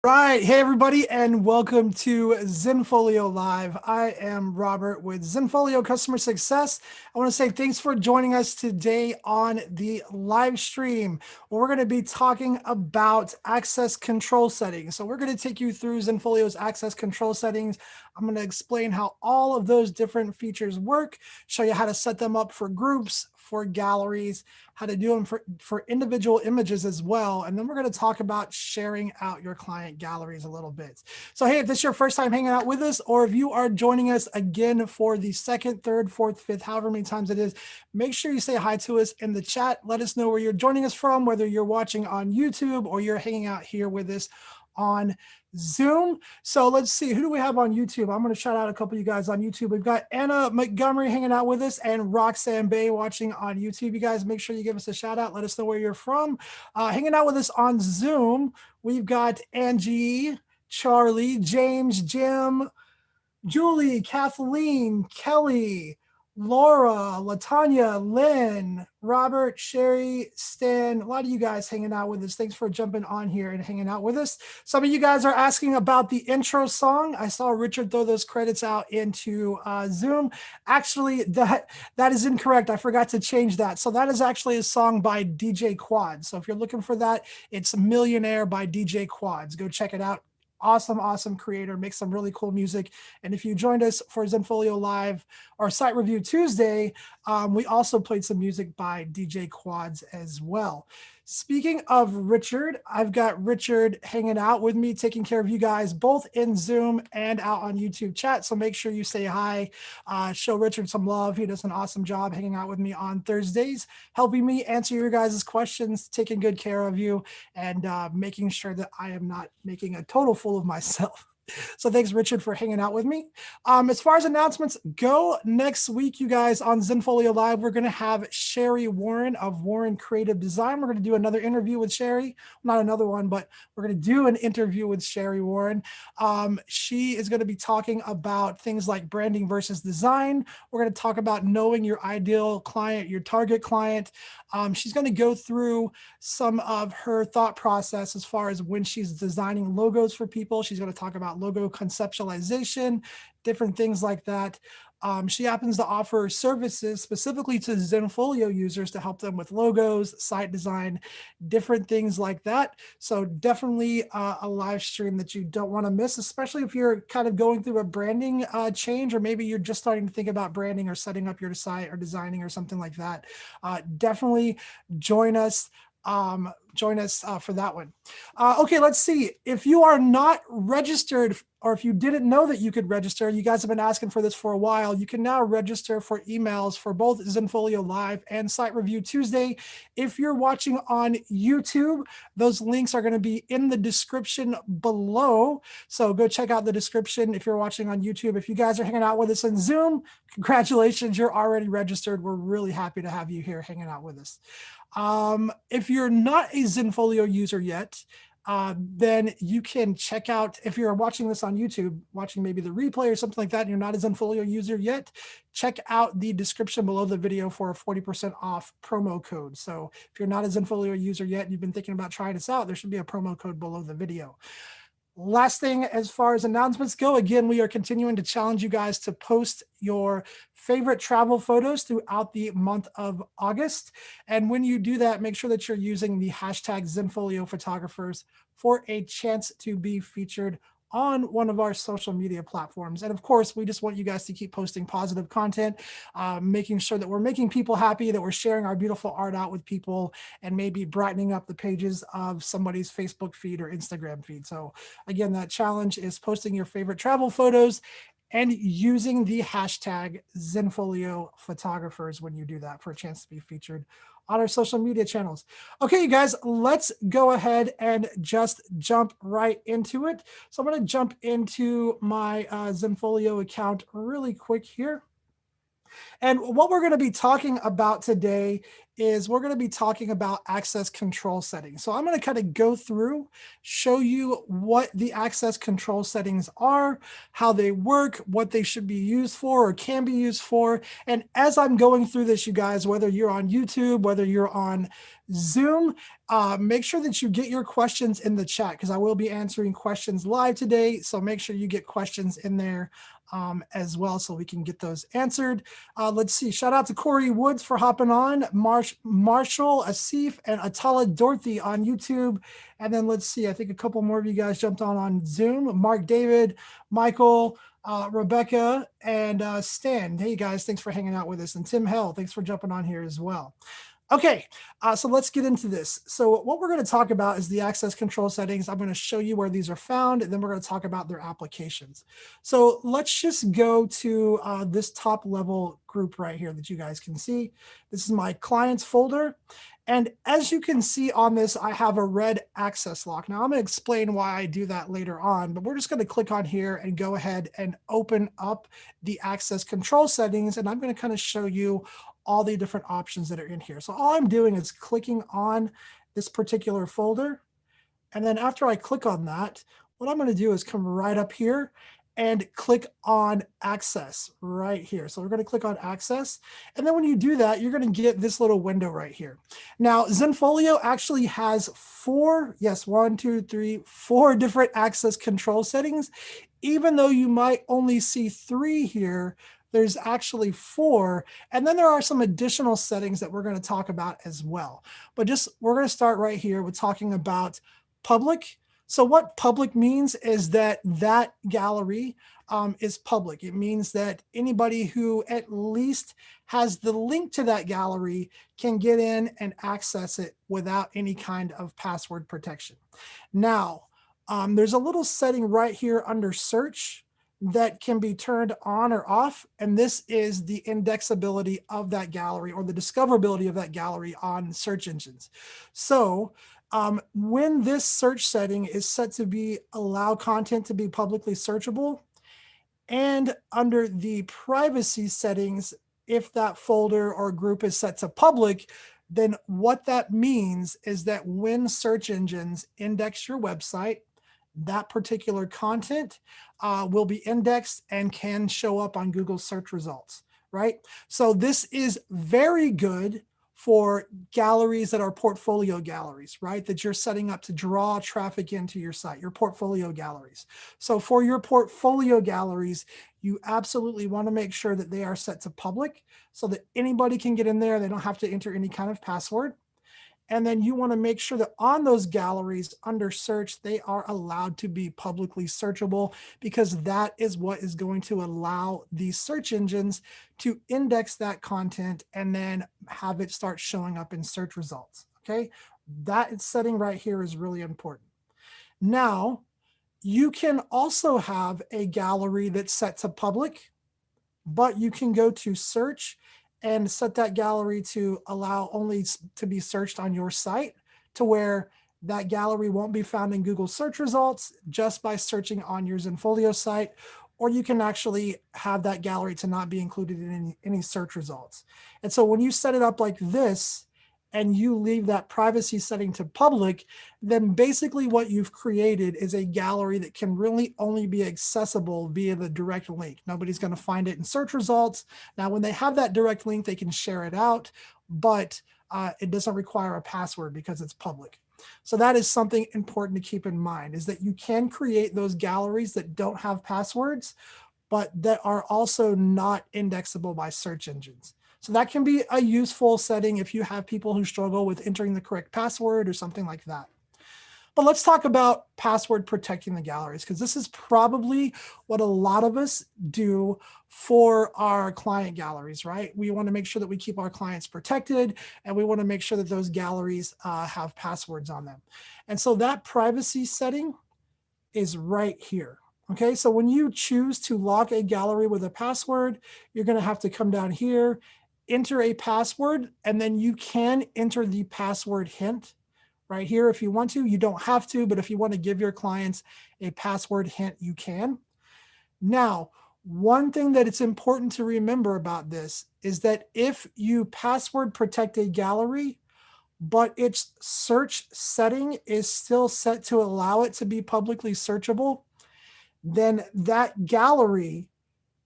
Right. Hey, everybody, and welcome to Zenfolio Live. I am Robert with Zenfolio Customer Success. I want to say thanks for joining us today on the live stream. We're going to be talking about access control settings. So we're going to take you through Zenfolio's access control settings. I'm going to explain how all of those different features work, show you how to set them up for groups, for galleries, how to do them for individual images as well. And then we're going to talk about sharing out your client galleries a little bit. So, hey, if this is your first time hanging out with us, or if you are joining us again for the second, third, fourth, fifth, however many times it is, make sure you say hi to us in the chat. Let us know where you're joining us from, whether you're watching on YouTube or you're hanging out here with us on Zoom. So let's see, who do we have on YouTube? I'm going to shout out a couple of you guys on YouTube. We've got Anna Montgomery hanging out with us and Roxanne Bay watching on YouTube. You guys make sure you give us a shout out. Let us know where you're from. Hanging out with us on Zoom, we've got Angie, Charlie, James, Jim, Julie, Kathleen, Kelly, Laura, Latanya, Lynn, Robert, Sherry, Stan, a lot of you guys hanging out with us. Thanks for jumping on here and hanging out with us. Some of you guys are asking about the intro song. I saw Richard throw those credits out into Zoom. Actually, that is incorrect. I forgot to change that. So that is actually a song by DJ Quads. So if you're looking for that, it's Millionaire by DJ Quads. Go check it out. Awesome creator, makes some really cool music. And if you joined us for Zenfolio Live or Site Review Tuesday, we also played some music by DJ Quads as well. Speaking of Richard, I've got Richard hanging out with me, taking care of you guys both in Zoom and out on YouTube chat. So make sure you say hi, show Richard some love. He does an awesome job hanging out with me on Thursdays, helping me answer your guys' questions, taking good care of you, and making sure that I am not making a total fool of myself. So thanks, Richard, for hanging out with me. As far as announcements go, next week, you guys, on Zenfolio Live, we're going to have Sherry Warren of Warren Creative Design. We're going to do another interview with Sherry. Not another one, but we're going to do an interview with Sherry Warren. She is going to be talking about things like branding versus design. We're going to talk about knowing your ideal client, your target client. She's going to go through some of her thought process as far as when she's designing logos for people. She's going to talk about logo conceptualization, different things like that. She happens to offer services specifically to Zenfolio users to help them with logos, site design, different things like that. So definitely a live stream that you don't want to miss, especially if you're kind of going through a branding change, or maybe you're just starting to think about branding or setting up your site or designing or something like that. Definitely join us. For that one. Okay, let's see. If you are not registered, or if you didn't know that you could register, you guys have been asking for this for a while, you can now register for emails for both Zenfolio Live and Site Review Tuesday. If you're watching on YouTube, those links are going to be in the description below. So go check out the description if you're watching on YouTube. If you guys are hanging out with us in Zoom, congratulations, you're already registered. We're really happy to have you here hanging out with us. If you're not a Zenfolio user yet, then you can check out, if you're watching this on YouTube, watching maybe the replay or something like that, and you're not a Zenfolio user yet, check out the description below the video for a 40% off promo code. So if you're not a Zenfolio user yet and you've been thinking about trying this out, there should be a promo code below the video. Last thing, as far as announcements go, again, we are continuing to challenge you guys to post your favorite travel photos throughout the month of August. And when you do that, make sure that you're using the hashtag Zenfolio Photographers for a chance to be featured on one of our social media platforms. And of course, we just want you guys to keep posting positive content, making sure that we're making people happy, that we're sharing our beautiful art out with people, and maybe brightening up the pages of somebody's Facebook feed or Instagram feed. So again, that challenge is posting your favorite travel photos and using the hashtag Zenfolio Photographers when you do that for a chance to be featured on our social media channels. Okay, you guys, let's go ahead and just jump right into it. So I'm going to jump into my Zenfolio account really quick here. And what we're going to be talking about today is we're going to be talking about access control settings. So I'm going to kind of go through, show you what the access control settings are, how they work, what they should be used for or can be used for. And as I'm going through this, you guys, whether you're on YouTube, whether you're on Zoom, make sure that you get your questions in the chat, because I will be answering questions live today. So make sure you get questions in there as well, so we can get those answered. Let's see. Shout out to Corey Woods for hopping on, Marshall, Asif, and Atala Dorothy on YouTube. And then let's see. I think a couple more of you guys jumped on Zoom. Mark David, Michael, Rebecca, and Stan. Hey guys, thanks for hanging out with us. And Tim Hell, thanks for jumping on here as well. Okay, so let's get into this. So what we're going to talk about is the access control settings. I'm going to show you where these are found, and then we're going to talk about their applications. So let's just go to this top level group right here that you guys can see. This is my clients folder. And as you can see on this, I have a red access lock. Now I'm going to explain why I do that later on, but we're just going to click on here and go ahead and open up the access control settings. And I'm going to kind of show you all the different options that are in here. So all I'm doing is clicking on this particular folder. And then after I click on that, what I'm going to do is come right up here and click on access right here. So we're going to click on access. And then when you do that, you're going to get this little window right here. Now, Zenfolio actually has four different access control settings. Even though you might only see 3 here, there's actually 4. And then there are some additional settings that we're going to talk about as well. But we're going to start right here with talking about public. So what public means is that gallery is public. It means that anybody who at least has the link to that gallery can get in and access it without any kind of password protection. Now, there's a little setting right here under search that can be turned on or off. And this is the indexability of that gallery, or the discoverability of that gallery on search engines. So when this search setting is set to be allow content to be publicly searchable, and under the privacy settings, if that folder or group is set to public, then what that means is that when search engines index your website, that particular content will be indexed and can show up on Google search results, right? So this is very good for galleries that are portfolio galleries, right? That you're setting up to draw traffic into your site, your portfolio galleries. So for your portfolio galleries, you absolutely want to make sure that they are set to public so that anybody can get in there. They don't have to enter any kind of password. And then you want to make sure that on those galleries under search, they are allowed to be publicly searchable, because that is what is going to allow these search engines to index that content and then have it start showing up in search results. Okay, that setting right here is really important. Now, you can also have a gallery that's set to public, but you can go to search and set that gallery to allow only to be searched on your site, to where that gallery won't be found in Google search results just by searching on your Zenfolio site, or you can actually have that gallery to not be included in any search results. And so when you set it up like this, and you leave that privacy setting to public, then basically what you've created is a gallery that can really only be accessible via the direct link. Nobody's going to find it in search results. Now, when they have that direct link, they can share it out, but it doesn't require a password because it's public. So that is something important to keep in mind, is that you can create those galleries that don't have passwords, but that are also not indexable by search engines. So that can be a useful setting if you have people who struggle with entering the correct password or something like that. But let's talk about password protecting the galleries, because this is probably what a lot of us do for our client galleries, right? We want to make sure that we keep our clients protected, and we want to make sure that those galleries have passwords on them. And so that privacy setting is right here. Okay, so when you choose to lock a gallery with a password, you're going to have to come down here, enter a password, and then you can enter the password hint right here if you want to. You don't have to, but if you want to give your clients a password hint, you can. Now, one thing that it's important to remember about this is that if you password protect a gallery, but its search setting is still set to allow it to be publicly searchable, then that gallery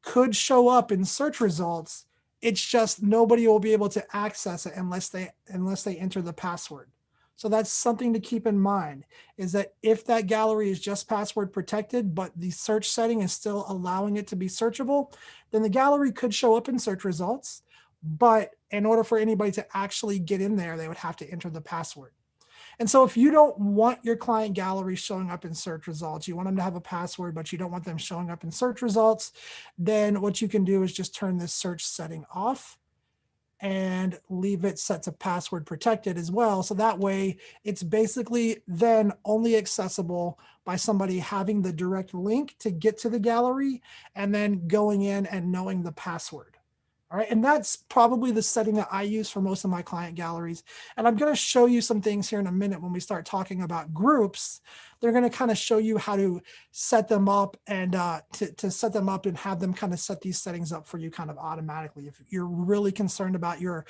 could show up in search results. It's just nobody will be able to access it unless they enter the password. So that's something to keep in mind, is that if that gallery is just password protected, but the search setting is still allowing it to be searchable, then the gallery could show up in search results. But in order for anybody to actually get in there, they would have to enter the password. And so if you don't want your client gallery showing up in search results, you want them to have a password, but you don't want them showing up in search results, then what you can do is just turn this search setting off and leave it set to password protected as well. So that way it's basically then only accessible by somebody having the direct link to get to the gallery and then going in and knowing the password. All right, and that's probably the setting that I use for most of my client galleries. And I'm going to show you some things here in a minute when we start talking about groups. They're going to kind of show you how to set them up and to set them up and have them kind of set these settings up for you kind of automatically. If you're really concerned about your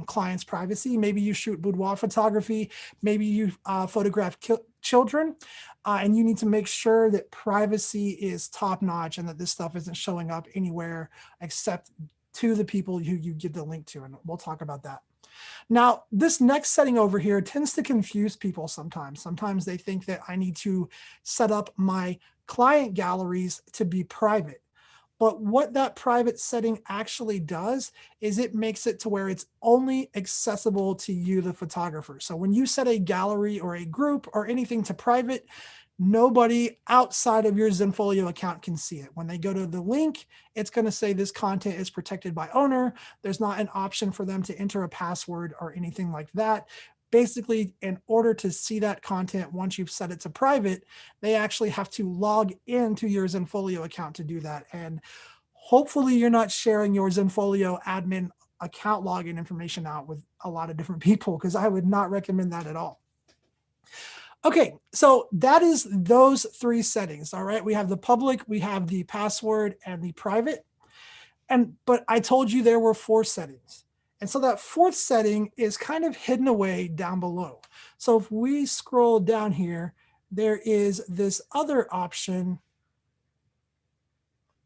client's privacy, maybe you shoot boudoir photography, maybe you photograph children, and you need to make sure that privacy is top notch and that this stuff isn't showing up anywhere except to the people who you give the link to, and we'll talk about that. Now, this next setting over here tends to confuse people sometimes. Sometimes they think that I need to set up my client galleries to be private. But what that private setting actually does is it makes it to where it's only accessible to you, the photographer. So when you set a gallery or a group or anything to private, nobody outside of your Zenfolio account can see it. When they go to the link, it's going to say this content is protected by owner. There's not an option for them to enter a password or anything like that. Basically, in order to see that content, once you've set it to private, they actually have to log into your Zenfolio account to do that. And hopefully you're not sharing your Zenfolio admin account login information out with a lot of different people, because I would not recommend that at all. Okay, so that is those three settings. All right, we have the public, we have the password, and the private. But I told you there were 4 settings. And so that 4th setting is kind of hidden away down below. So if we scroll down here, there is this other option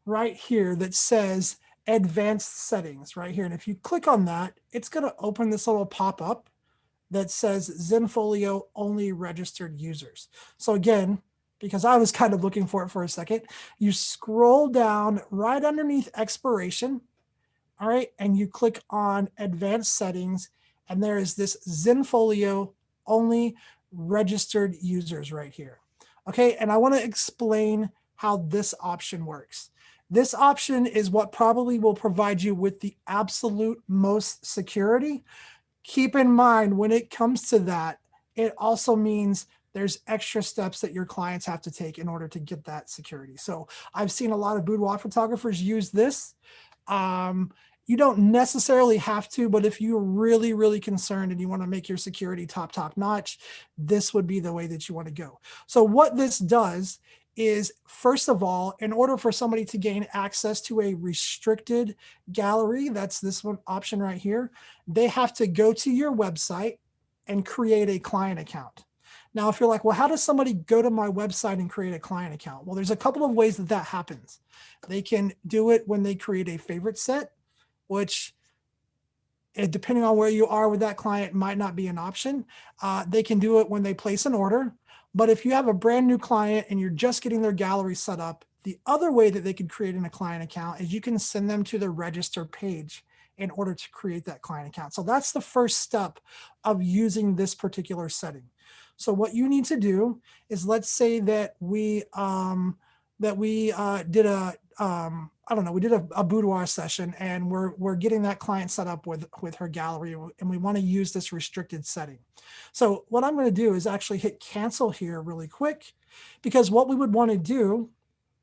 right here that says advanced settings right here. And if you click on that, it's going to open this little pop-up that says Zenfolio only registered users. So again, because I was kind of looking for it for a second, you scroll down right underneath expiration, all right, and you click on advanced settings, and there is this Zenfolio only registered users right here. Okay, and I want to explain how this option works. This option is what probably will provide you with the absolute most security. Keep in mind, when it comes to that, it also means there's extra steps that your clients have to take in order to get that security. So I've seen a lot of boudoir photographers use this. You don't necessarily have to, but if you're really, really concerned and you want to make your security top notch, this would be the way that you want to go. So what this does is, first of all, in order for somebody to gain access to a restricted gallery, that's this one option right here, they have to go to your website and create a client account. Now, if you're like, well, how does somebody go to my website and create a client account? Well, there's a couple of ways that that happens. They can do it when they create a favorite set, which, depending on where you are with that client, might not be an option. They can do it when they place an order. But if you have a brand new client and you're just getting their gallery set up, the other way that they could create in a client account is you can send them to the register page in order to create that client account. So that's the first step of using this particular setting. So what you need to do is, let's say that we did a I don't know, we did a boudoir session, and we're getting that client set up with her gallery, and we want to use this restricted setting. So what I'm going to do is actually hit cancel here really quick, because what we would want to do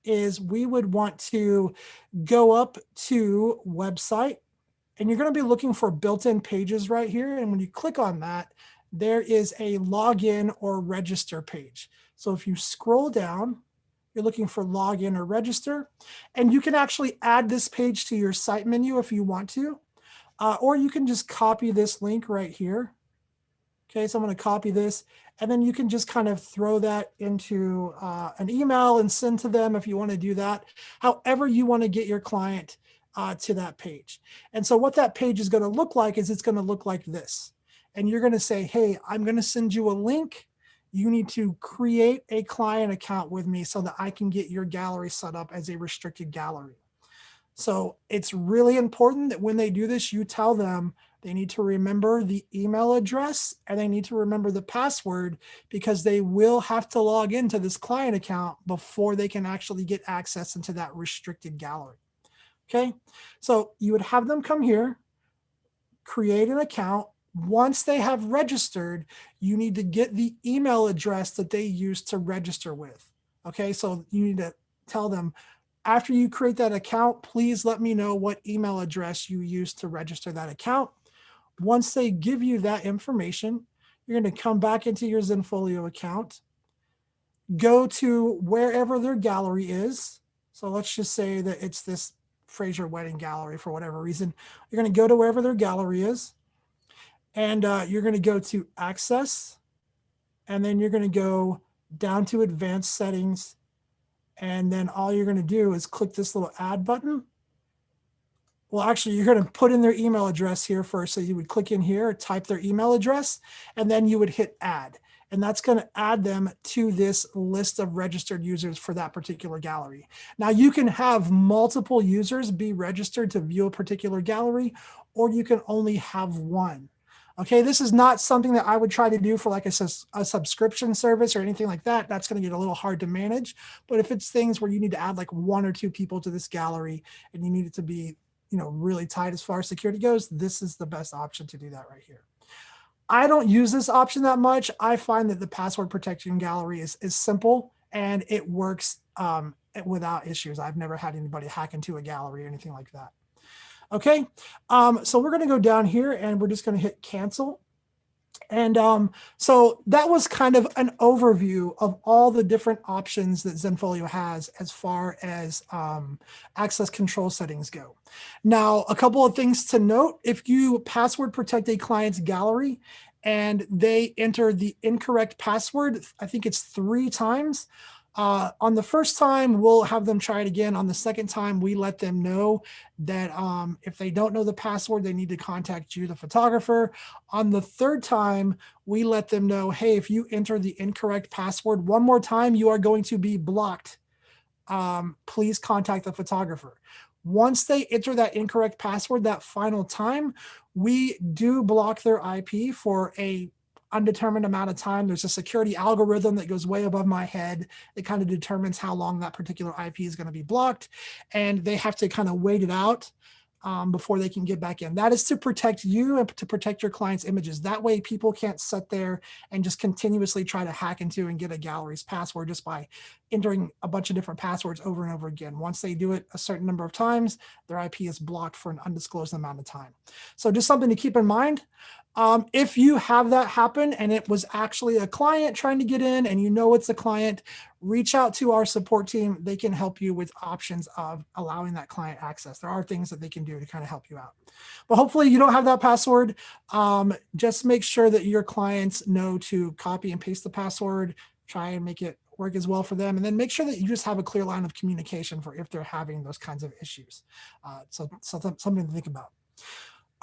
is we would want to go up to website, and you're going to be looking for built-in pages right here. And when you click on that, there is a login or register page. So if you scroll down, you're looking for login or register, and you can actually add this page to your site menu if you want to, or you can just copy this link right here. Okay, so I'm going to copy this, and then you can just kind of throw that into an email and send to them if you want to do that. However you want to get your client to that page. And so what that page is going to look like is, it's going to look like this. And you're going to say, hey, I'm going to send you a link. You need to create a client account with me so that I can get your gallery set up as a restricted gallery. So it's really important that when they do this, you tell them they need to remember the email address and they need to remember the password, because they will have to log into this client account before they can actually get access into that restricted gallery. Okay, so you would have them come here, create an account. Once they have registered, you need to get the email address that they used to register with. Okay, so you need to tell them, after you create that account, please let me know what email address you used to register that account. Once they give you that information, you're going to come back into your Zenfolio account, go to wherever their gallery is. So let's just say that it's this Fraser wedding gallery for whatever reason. You're going to go to wherever their gallery is, and you're going to go to access, and then you're going to go down to advanced settings, and then all you're going to do is click this little add button. Well, actually, you're going to put in their email address here first. So you would click in here, type their email address, and then you would hit add. And that's going to add them to this list of registered users for that particular gallery. Now, you can have multiple users be registered to view a particular gallery, or you can only have one. Okay, this is not something that I would try to do for like a subscription service or anything like that. That's going to get a little hard to manage. But if it's things where you need to add like 1 or 2 people to this gallery and you need it to be, you know, really tight as far as security goes, this is the best option to do that right here. I don't use this option that much. I find that the password protection gallery is simple and it works without issues. I've never had anybody hack into a gallery or anything like that. Okay, so we're going to go down here and we're just going to hit cancel. And so that was kind of an overview of all the different options that Zenfolio has as far as access control settings go. Now, a couple of things to note: if you password protect a client's gallery and they enter the incorrect password, I think it's 3 times, On the first time, we'll have them try it again. On the second time, we let them know that if they don't know the password, they need to contact you, the photographer. On the third time, we let them know, hey, if you enter the incorrect password one more time, you are going to be blocked. Please contact the photographer. Once they enter that incorrect password that final time, we do block their IP for a undetermined amount of time. There's a security algorithm that goes way above my head. It kind of determines how long that particular IP is going to be blocked, and they have to kind of wait it out before they can get back in. That is to protect you and to protect your client's images. That way people can't sit there and just continuously try to hack into and get a gallery's password just by entering a bunch of different passwords over and over again. Once they do it a certain number of times, their IP is blocked for an undisclosed amount of time. So just something to keep in mind. If you have that happen and it was actually a client trying to get in and you know it's a client, reach out to our support team. They can help you with options of allowing that client access. There are things that they can do to kind of help you out. But hopefully you don't have that password. Just make sure that your clients know to copy and paste the password, try and make it work as well for them. And then make sure that you just have a clear line of communication for if they're having those kinds of issues. So something to think about.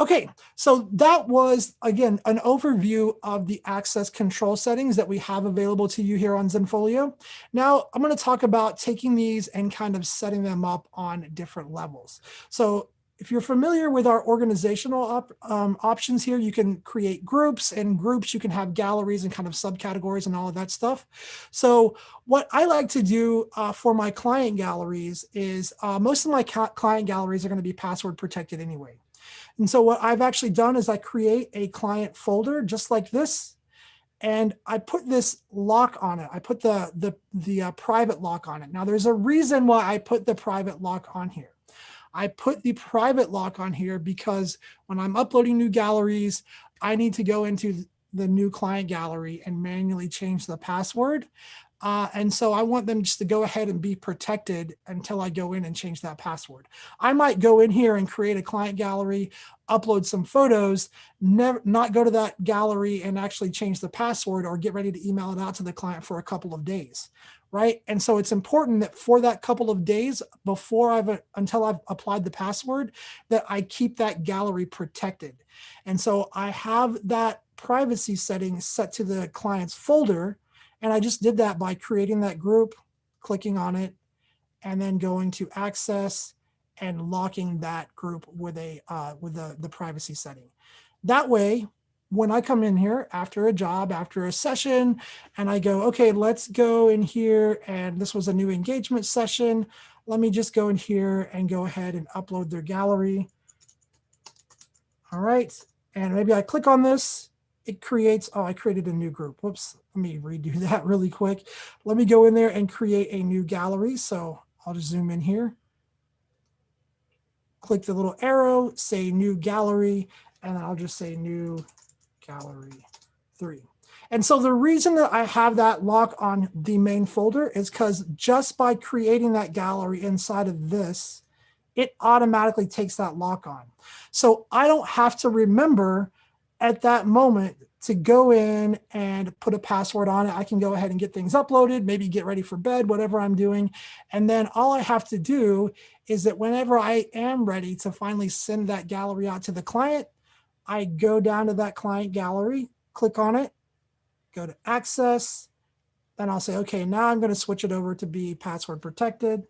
Okay, so that was, again, an overview of the access control settings that we have available to you here on Zenfolio. Now, I'm going to talk about taking these and kind of setting them up on different levels. So if you're familiar with our organizational options here, you can create groups, and groups you can have galleries and kind of subcategories and all of that stuff. So what I like to do for my client galleries is most of my client galleries are going to be password protected anyway. And so what I've actually done is I create a client folder just like this, and I put this lock on it. I put the private lock on it. Now there's a reason why I put the private lock on here. I put the private lock on here because when I'm uploading new galleries, I need to go into the new client gallery and manually change the password. And so I want them just to go ahead and be protected until I go in and change that password. I might go in here and create a client gallery, upload some photos, not go to that gallery and actually change the password or get ready to email it out to the client for a couple of days, right? And so it's important that for that couple of days until I've applied the password, that I keep that gallery protected. And so I have that privacy setting set to the client's folder. And I just did that by creating that group, clicking on it, and then going to access and locking that group with the privacy setting. That way, when I come in here after a job, after a session, and I go, okay, let's go in here, and this was a new engagement session. Let me just go in here and go ahead and upload their gallery. All right, and maybe I click on this. It creates, I created a new group. Whoops, let me redo that really quick. Let me go in there and create a new gallery. So I'll just zoom in here. Click the little arrow, say new gallery, and I'll just say new gallery 3. And so the reason that I have that lock on the main folder is because just by creating that gallery inside of this, it automatically takes that lock on. So I don't have to remember at that moment to go in and put a password on it. I can go ahead and get things uploaded, maybe get ready for bed, whatever I'm doing. And then all I have to do is that whenever I am ready to finally send that gallery out to the client, I go down to that client gallery, click on it, go to access, then I'll say, okay, now I'm going to switch it over to be password protected.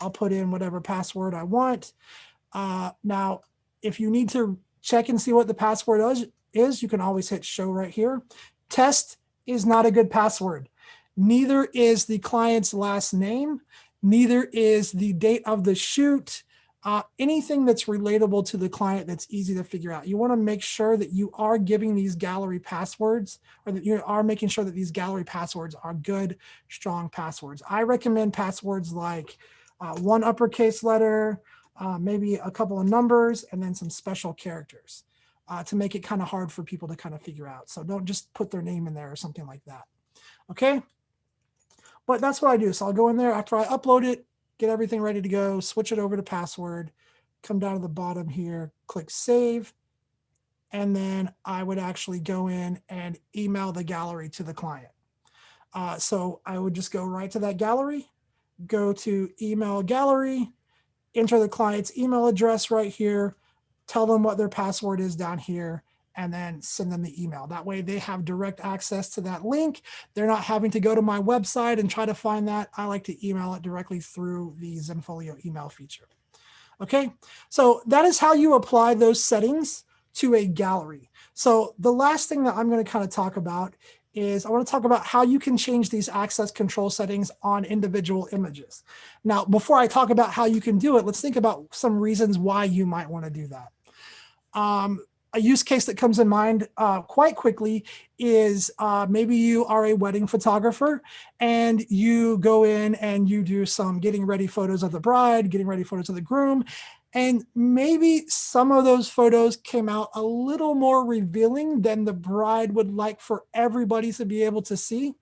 I'll put in whatever password I want. Now, if you need to check and see what the password is, you can always hit show right here. Test is not a good password. Neither is the client's last name. Neither is the date of the shoot. Anything that's relatable to the client that's easy to figure out. You want to make sure that you are giving these gallery passwords, or that you are making sure that these gallery passwords are good, strong passwords. I recommend passwords like one uppercase letter, maybe a couple of numbers, and then some special characters to make it kind of hard for people to kind of figure out. So don't just put their name in there or something like that. Okay? But that's what I do. So I'll go in there after I upload it, get everything ready to go, switch it over to password, come down to the bottom here, click save, and then I would actually go in and email the gallery to the client. So I would just go right to that gallery, go to email gallery, enter the client's email address right here, tell them what their password is down here, and then send them the email. That way they have direct access to that link. They're not having to go to my website and try to find that. I like to email it directly through the Zenfolio email feature. Okay, so that is how you apply those settings to a gallery. So the last thing that I'm going to kind of talk about is I want to talk about how you can change these access control settings on individual images. Now, before I talk about how you can do it, let's think about some reasons why you might want to do that. A use case that comes in mind quite quickly is maybe you are a wedding photographer and you go in and you do some getting ready photos of the bride, getting ready photos of the groom, and maybe some of those photos came out a little more revealing than the bride would like for everybody to be able to see.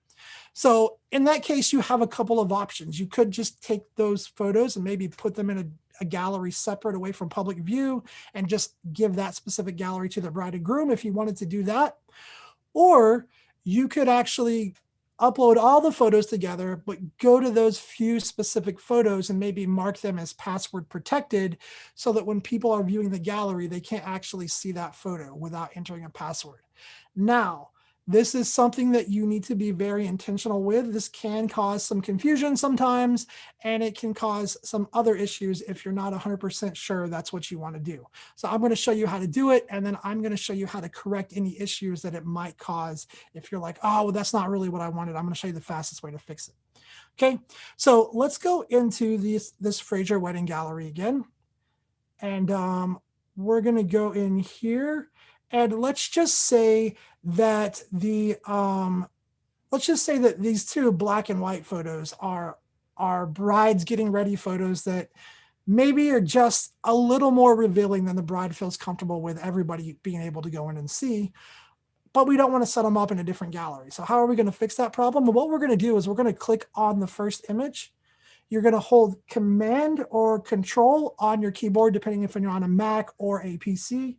So in that case, you have a couple of options. You could just take those photos and maybe put them in a gallery separate away from public view and just give that specific gallery to the bride and groom if you wanted to do that. Or you could actually upload all the photos together, but go to those few specific photos and maybe mark them as password protected so that when people are viewing the gallery, they can't actually see that photo without entering a password. Now, this is something that you need to be very intentional with. This can cause some confusion sometimes, and it can cause some other issues if you're not 100% sure that's what you want to do. So I'm going to show you how to do it, and then I'm going to show you how to correct any issues that it might cause if you're like, oh, well, that's not really what I wanted. I'm going to show you the fastest way to fix it. Okay, so let's go into this Fraser wedding gallery again. And we're going to go in here. And let's just say that these two black and white photos are brides getting ready photos that maybe are just a little more revealing than the bride feels comfortable with everybody being able to go in and see. But we don't want to set them up in a different gallery. So how are we going to fix that problem? Well, what we're going to do is we're going to click on the first image. You're going to hold Command or Control on your keyboard, depending if you're on a Mac or a PC.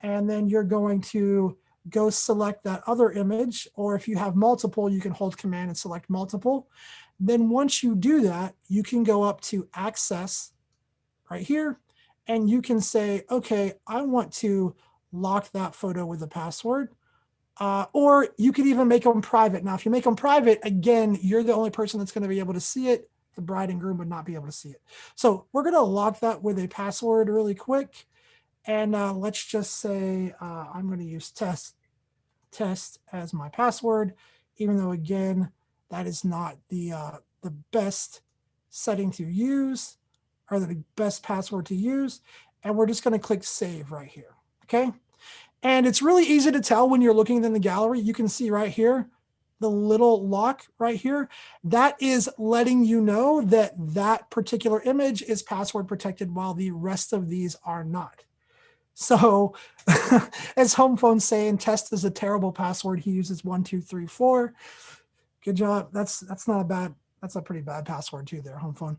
And then you're going to go select that other image, or if you have multiple, you can hold Command and select multiple. Then once you do that, you can go up to Access right here, and you can say, okay, I want to lock that photo with a password. Or you could even make them private. Now, if you make them private, again, you're the only person that's going to be able to see it. The bride and groom would not be able to see it. So we're going to lock that with a password really quick. And let's just say I'm going to use test as my password, even though, again, that is not the best setting to use or the best password to use. And we're just going to click Save right here. Okay. And it's really easy to tell when you're looking in the gallery. You can see right here, the little lock right here, that is letting you know that that particular image is password protected while the rest of these are not. So as Home Phone's saying, test is a terrible password. He uses 1234. Good job. That's not a bad, that's a pretty bad password too there, Home Phone.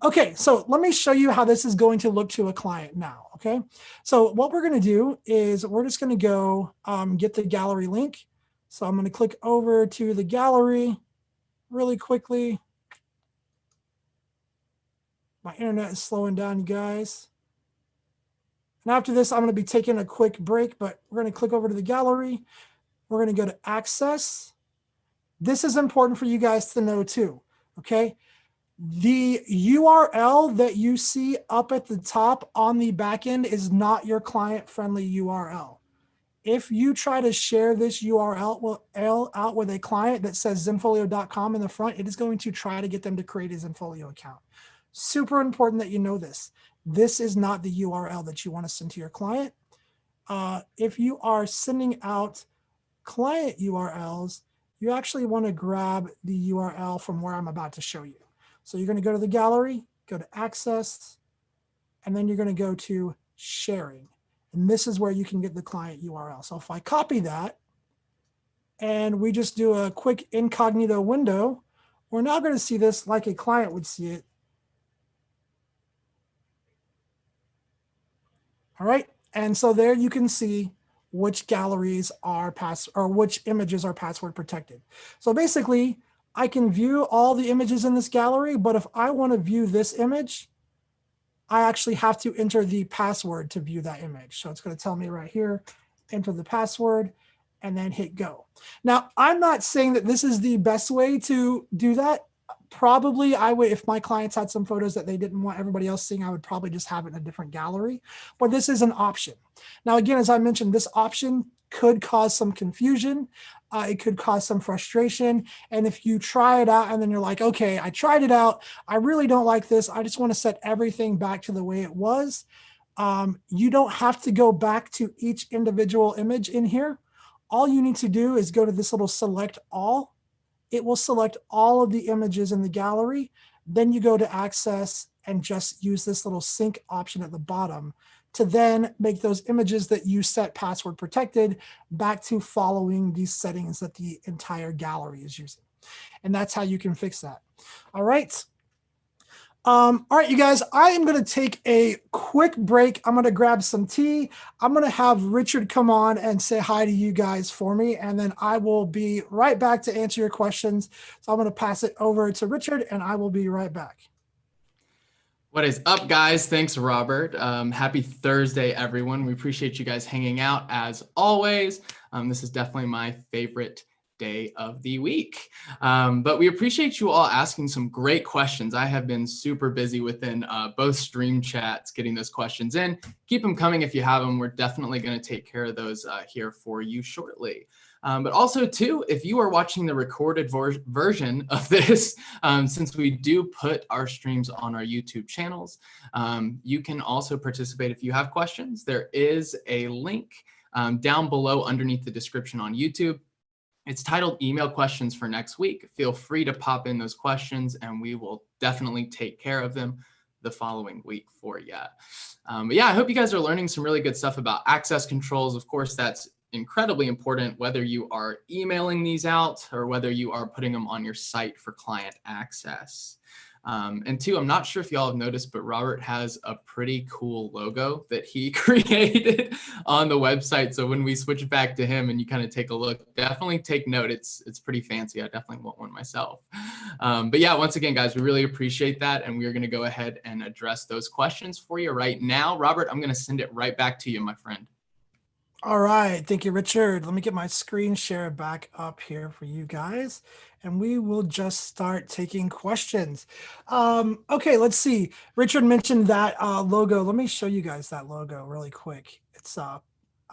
Okay, so let me show you how this is going to look to a client now, okay? So what we're gonna do is we're just gonna go get the gallery link. So I'm gonna click over to the gallery really quickly. My internet is slowing down, you guys. And after this, I'm gonna be taking a quick break, but we're gonna click over to the gallery. We're gonna go to Access. This is important for you guys to know too, okay? The URL that you see up at the top on the back end is not your client-friendly URL. If you try to share this URL out with a client that says zenfolio.com in the front, it is going to try to get them to create a Zenfolio account. Super important that you know this. This is not the URL that you want to send to your client. If you are sending out client URLs, you actually want to grab the URL from where I'm about to show you. So you're going to go to the gallery, go to Access, and then you're going to go to Sharing. And this is where you can get the client URL. So if I copy that and we just do a quick incognito window, we're now going to see this like a client would see it. All right. And so there you can see which galleries are which images are password protected. So basically, I can view all the images in this gallery, but if I want to view this image, I actually have to enter the password to view that image. So it's going to tell me right here, enter the password, and then hit go. Now, I'm not saying that this is the best way to do that. Probably I would, if my clients had some photos that they didn't want everybody else seeing, I would probably just have it in a different gallery. But this is an option. Now, again, as I mentioned, this option could cause some confusion. It could cause some frustration. And if you try it out and then you're like, okay, I tried it out, I really don't like this, I just want to set everything back to the way it was. You don't have to go back to each individual image in here. All you need to do is go to this little select all. It will select all of the images in the gallery. Then you go to access and just use this little sync option at the bottom to then make those images that you set password protected back to following these settings that the entire gallery is using. And that's how you can fix that. All right. All right, you guys, I am going to take a quick break. I'm going to grab some tea. I'm going to have Richard come on and say hi to you guys for me, and then I will be right back to answer your questions. So I'm going to pass it over to Richard, and I will be right back. What is up, guys? Thanks, Robert. Happy Thursday, everyone. We appreciate you guys hanging out as always. This is definitely my favorite day of the week. But we appreciate you all asking some great questions. I have been super busy within both stream chats getting those questions in. Keep them coming if you have them. We're definitely going to take care of those here for you shortly. But also, too, if you are watching the recorded version of this, since we do put our streams on our YouTube channels, you can also participate if you have questions. There is a link down below underneath the description on YouTube. It's titled Email Questions for Next Week. Feel free to pop in those questions, and we will definitely take care of them the following week for you. But yeah, I hope you guys are learning some really good stuff about access controls. Of course, that's incredibly important, whether you are emailing these out or whether you are putting them on your site for client access. And two, I'm not sure if y'all have noticed, but Robert has a pretty cool logo that he created on the website. So when we switch back to him and you kind of take a look, definitely take note. It's pretty fancy. I definitely want one myself. But yeah, once again, guys, we really appreciate that. And we are going to go ahead and address those questions for you right now. Robert, I'm going to send it right back to you, my friend. All right. Thank you, Richard. Let me get my screen share back up here for you guys, and we will just start taking questions. Okay, let's see. Richard mentioned that logo. Let me show you guys that logo really quick. It's I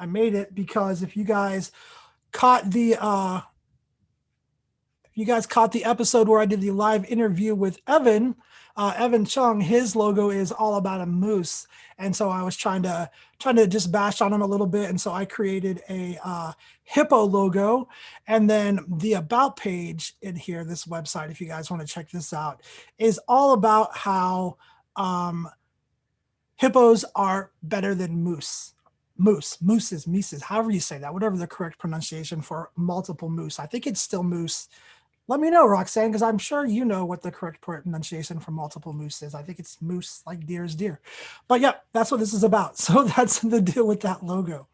made it because if you guys caught the episode where I did the live interview with Evan Chung, his logo is all about a moose. And so I was trying to just bash on him a little bit. And so I created a hippo logo. And then the about page in here, this website, if you guys want to check this out, is all about how hippos are better than mooses, however you say that, whatever the correct pronunciation for multiple moose. I think it's still moose. Let me know, Roxanne, because I'm sure you know what the correct pronunciation for multiple moose is. I think it's moose, like deer is deer. But yeah, that's what this is about. So that's the deal with that logo.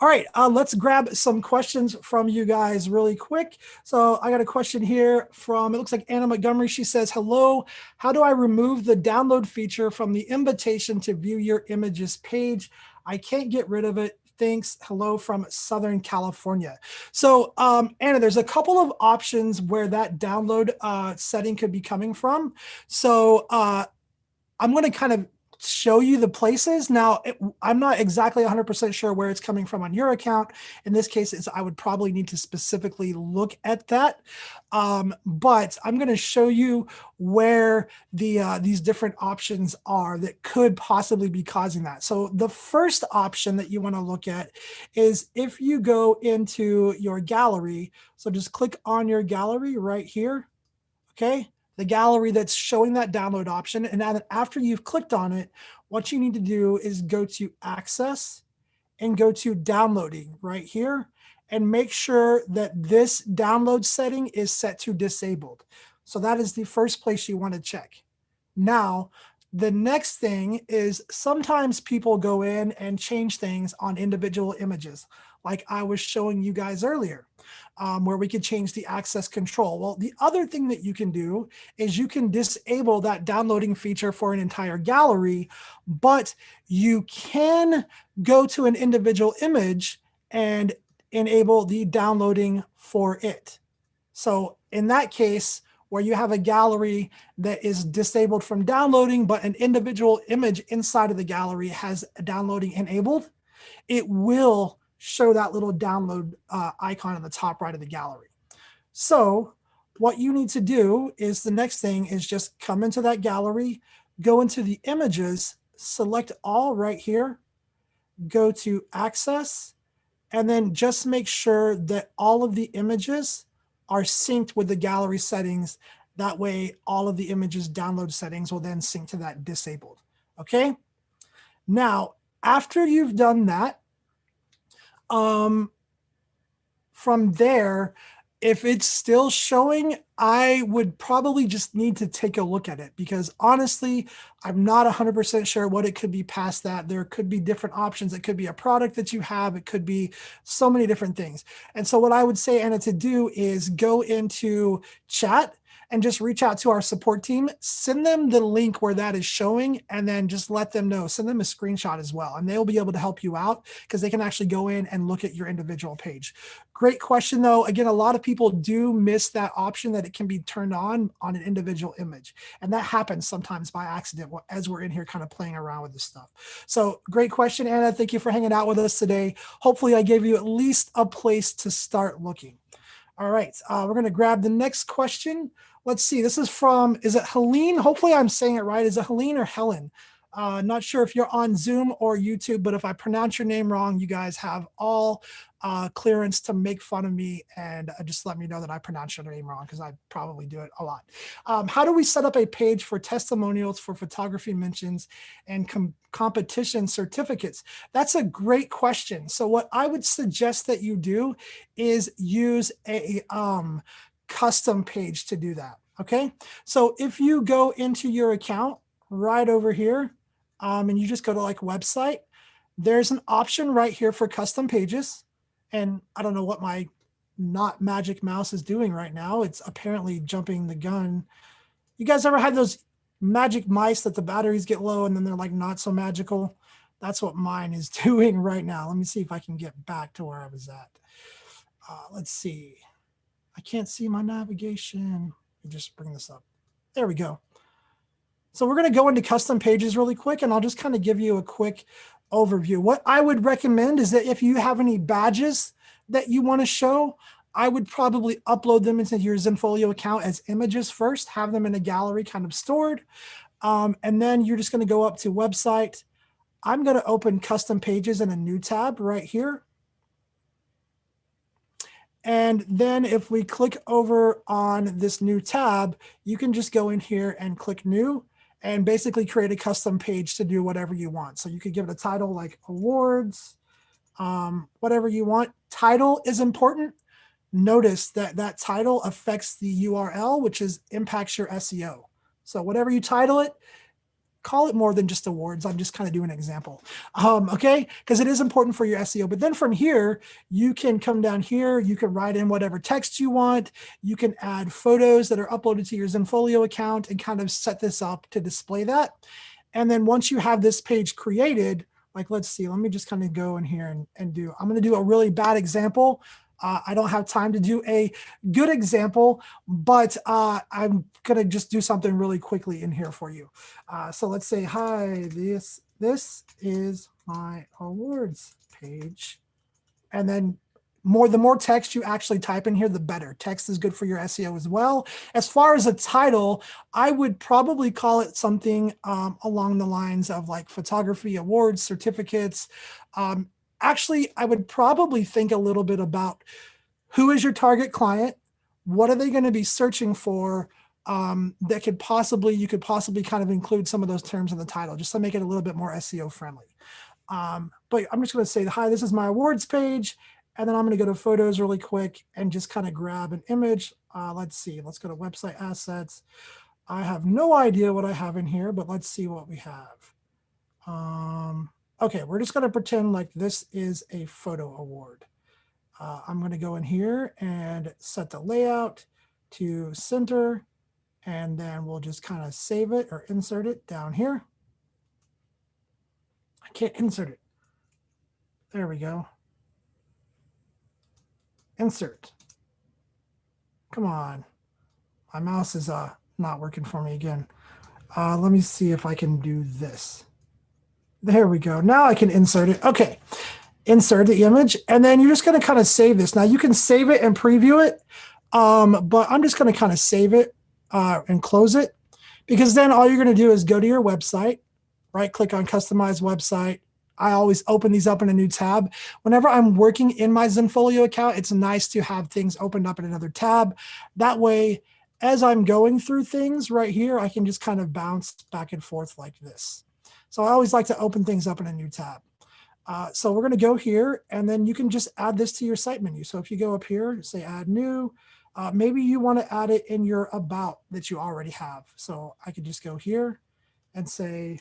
All right, let's grab some questions from you guys really quick. So I got a question here from, it looks like Anna Montgomery. She says, hello, how do I remove the download feature from the invitation to view your images page? I can't get rid of it. Thanks. Hello from Southern California. So Anna, there's a couple of options where that download setting could be coming from. So I'm going to kind of show you the places. Now, I'm not exactly 100% sure where it's coming from on your account. In this case, I would probably need to specifically look at that. But I'm going to show you where these different options are that could possibly be causing that. So the first option that you want to look at is if you go into your gallery. So just click on your gallery right here. Okay. The gallery that's showing that download option. And now that after you've clicked on it, what you need to do is go to access and go to downloading right here and make sure that this download setting is set to disabled. So that is the first place you want to check. Now, The next thing is sometimes people go in and change things on individual images, like I was showing you guys earlier, where we could change the access control. Well, the other thing that you can do is you can disable that downloading feature for an entire gallery, but you can go to an individual image and enable the downloading for it. So in that case, where you have a gallery that is disabled from downloading, but an individual image inside of the gallery has downloading enabled, it will show that little download icon in the top right of the gallery. So what you need to do is the next thing is just come into that gallery, go into the images, select all right here, go to access, and then just make sure that all of the images are synced with the gallery settings. That way, all of the images download settings will then sync to that disabled. Okay. Now, after you've done that, from there, if it's still showing, I would probably just need to take a look at it, because honestly, I'm not 100% sure what it could be past that. There could be different options. It could be a product that you have. It could be so many different things. And so what I would say, Anna, to do is go into chat and just reach out to our support team, send them the link where that is showing, and then just let them know, send them a screenshot as well. And they'll be able to help you out because they can actually go in and look at your individual page. Great question though. Again, a lot of people do miss that option that it can be turned on an individual image. And that happens sometimes by accident as we're in here kind of playing around with this stuff. So great question, Anna. Thank you for hanging out with us today. Hopefully I gave you at least a place to start looking. All right, we're going to grab the next question. Let's see. This is from, is it Helene? Hopefully I'm saying it right. Is it Helene or Helen? Not sure if you're on Zoom or YouTube, but if I pronounce your name wrong, you guys have all clearance to make fun of me and just let me know that I pronounce your name wrong, because I probably do it a lot. How do we set up a page for testimonials for photography mentions and competition certificates? That's a great question. So what I would suggest that you do is use a custom page to do that. Okay. So if you go into your account right over here, and you just go to like website, there's an option right here for custom pages. And I don't know what my not magic mouse is doing right now. It's apparently jumping the gun. You guys ever had those magic mice that the batteries get low and then they're like not so magical? That's what mine is doing right now. Let me see if I can get back to where I was at. Let's see. I can't see my navigation. Let me just bring this up. There we go. So we're going to go into custom pages really quick, and I'll just kind of give you a quick overview. What I would recommend is that if you have any badges that you want to show, I would probably upload them into your Zenfolio account as images first, have them in a gallery kind of stored. And then you're just going to go up to website. I'm going to open custom pages in a new tab right here. And then if we click over on this new tab, you can just go in here and click new and basically create a custom page to do whatever you want. So you could give it a title like awards, whatever you want. Title is important. Notice that that title affects the URL, which impacts your SEO. So whatever you title it, call it more than just awards. I'm just kind of doing an example. Okay, because it is important for your SEO. But then from here, you can come down here, you can write in whatever text you want. You can add photos that are uploaded to your Zenfolio account and kind of set this up to display that. And then once you have this page created, like, let's see, let me just kind of go in here and do, I'm going to do a really bad example. I don't have time to do a good example, but I'm going to just do something really quickly in here for you. So let's say, hi, this is my awards page. And then the more text you actually type in here, the better. Text is good for your SEO as well. As far as a title, I would probably call it something along the lines of like photography, awards, certificates. Actually, I would probably think a little bit about who is your target client? What are they going to be searching for? You could possibly kind of include some of those terms in the title just to make it a little bit more SEO friendly. But I'm just going to say, hi, this is my awards page. And then I'm going to go to photos really quick and just kind of grab an image. Let's see, let's go to website assets. I have no idea what I have in here, but let's see what we have. Okay, we're just going to pretend like this is a photo award. I'm going to go in here and set the layout to center, and then we'll just kind of save it or insert it down here. I can't insert it. There we go. Insert. Come on. My mouse is not working for me again. Let me see if I can do this. There we go. Now I can insert it. Okay. Insert the image, and then you're just going to kind of save this. Now you can save it and preview it, but I'm just going to kind of save it and close it, because then all you're going to do is go to your website, right click on customize website. I always open these up in a new tab. Whenever I'm working in my Zenfolio account, it's nice to have things opened up in another tab. That way, as I'm going through things right here, I can just kind of bounce back and forth like this. So I always like to open things up in a new tab. So we're going to go here, and then you can just add this to your site menu. So if you go up here, say add new, maybe you want to add it in your about that you already have. So I could just go here and say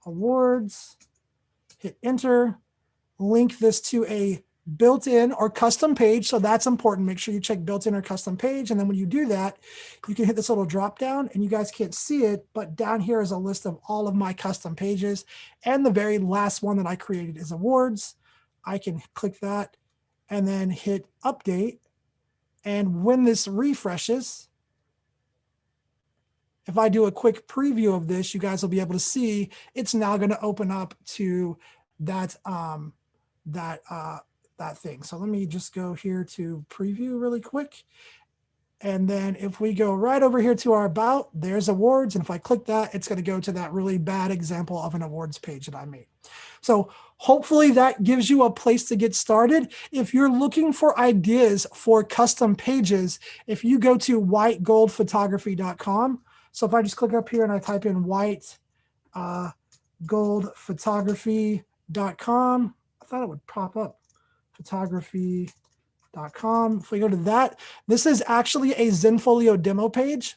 awards, hit enter, link this to a built-in or custom page. So that's important. Make sure you check built-in or custom page. And then when you do that, you can hit this little drop down, and you guys can't see it, but down here is a list of all of my custom pages. And the very last one that I created is awards. I can click that and then hit update. And when this refreshes, if I do a quick preview of this, you guys will be able to see it's now going to open up to that that thing. So let me just go here to preview really quick. And then if we go right over here to our about, there's awards. And if I click that, it's going to go to that really bad example of an awards page that I made. So hopefully that gives you a place to get started. If you're looking for ideas for custom pages, if you go to whitegoldphotography.com. So if I just click up here and I type in whitegoldphotography.com, I thought it would pop up. Photography.com. If we go to that, this is actually a Zenfolio demo page.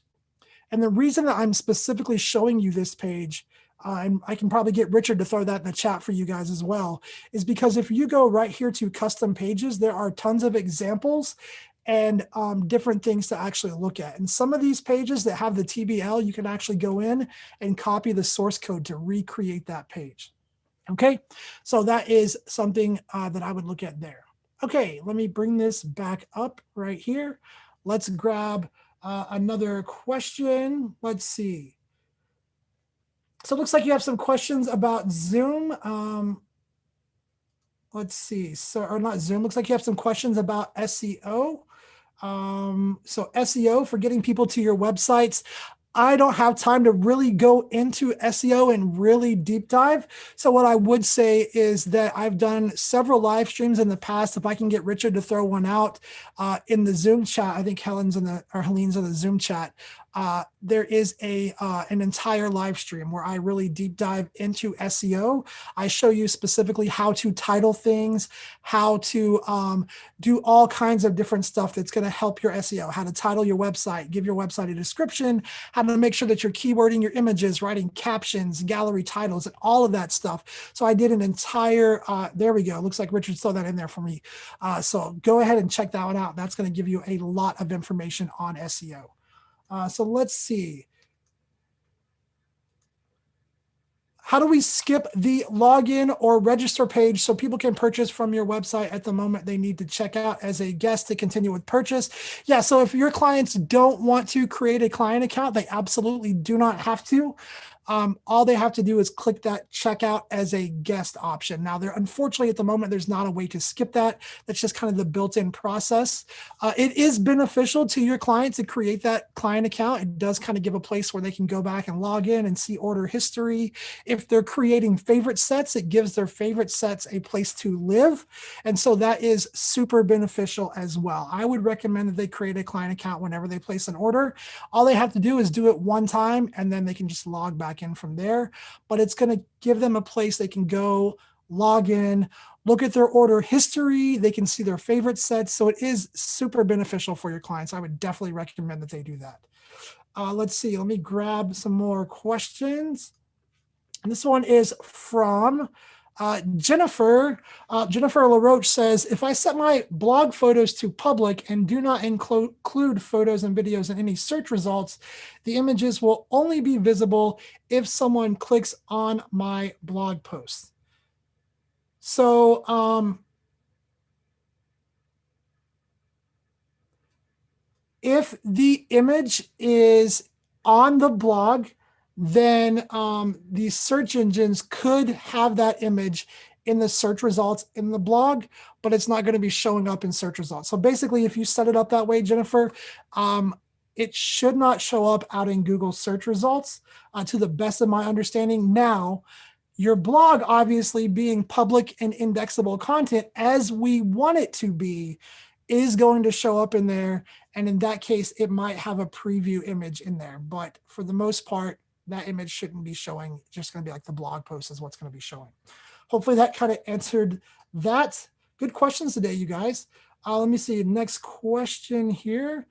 And the reason that I'm specifically showing you this page, and I can probably get Richard to throw that in the chat for you guys as well, is because if you go right here to custom pages, there are tons of examples and different things to actually look at. And some of these pages that have the TBL, you can actually go in and copy the source code to recreate that page. Okay, so that is something that I would look at there. Okay, let me bring this back up right here. Let's grab another question. Let's see. So it looks like you have some questions about Zoom. Let's see. So, or not Zoom. Looks like you have some questions about SEO. So SEO for getting people to your websites. I don't have time to really go into SEO and really deep dive. So what I would say is that I've done several live streams in the past. If I can get Richard to throw one out in the Zoom chat, I think Helene's in the Zoom chat. There is an entire live stream where I really deep dive into SEO. I show you specifically how to title things, how to do all kinds of different stuff that's going to help your SEO, how to title your website, give your website a description, how to make sure that you're keywording your images, writing captions, gallery titles, and all of that stuff. So I did an entire, there we go. Looks like Richard threw that in there for me. So go ahead and check that one out. That's going to give you a lot of information on SEO. So let's see. How do we skip the login or register page so people can purchase from your website at the moment they need to check out as a guest to continue with purchase? Yeah, so if your clients don't want to create a client account, they absolutely do not have to. All they have to do is click that checkout as a guest option. Now, unfortunately, at the moment, there's not a way to skip that. That's just kind of the built-in process. It is beneficial to your client to create that client account. It does kind of give a place where they can go back and log in and see order history. If they're creating favorite sets, it gives their favorite sets a place to live. And so that is super beneficial as well. I would recommend that they create a client account whenever they place an order. All they have to do is do it one time, and then they can just log back in from there. But it's going to give them a place they can go, log in, look at their order history. They can see their favorite sets. So it is super beneficial for your clients. I would definitely recommend that they do that. Let's see. Let me grab some more questions. And this one is from Jennifer. Jennifer LaRoche says, if I set my blog photos to public and do not include photos and videos in any search results, the images will only be visible if someone clicks on my blog post. So if the image is on the blog, then the search engines could have that image in the search results in the blog, but it's not going to be showing up in search results. So basically, if you set it up that way, Jennifer, it should not show up out in Google search results, to the best of my understanding. Now, your blog obviously being public and indexable content as we want it to be is going to show up in there. And in that case, it might have a preview image in there. But for the most part, that image shouldn't be showing. It's just going to be like the blog post is what's going to be showing. Hopefully that kind of answered that. Good questions today, you guys. Let me see. Next question here.